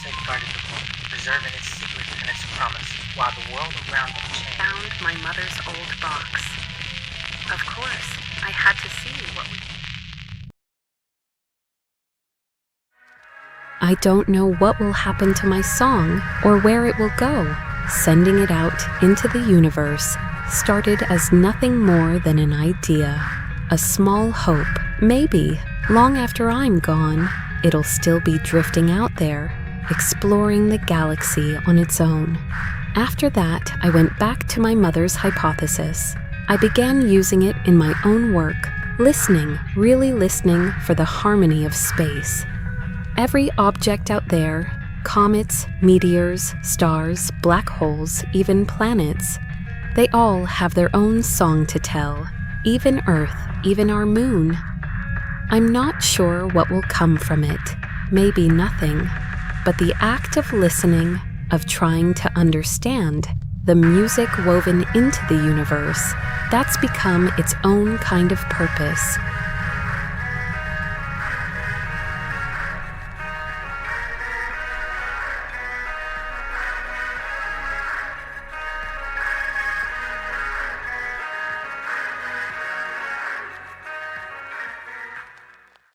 safeguarded the world, preserving its secrets and its promise, while the world around them changed. Found my mother's old box. Of course, I had to see what we... I don't know what will happen to my song or where it will go. Sending it out into the universe started as nothing more than an idea, a small hope. Maybe, long after I'm gone, it'll still be drifting out there, exploring the galaxy on its own. After that, I went back to my mother's hypothesis. I began using it in my own work, listening, really listening for the harmony of space. Every object out there, comets, meteors, stars, black holes, even planets, they all have their own song to tell, even Earth, even our moon. I'm not sure what will come from it, maybe nothing, but the act of listening, of trying to understand, the music woven into the universe, that's become its own kind of purpose,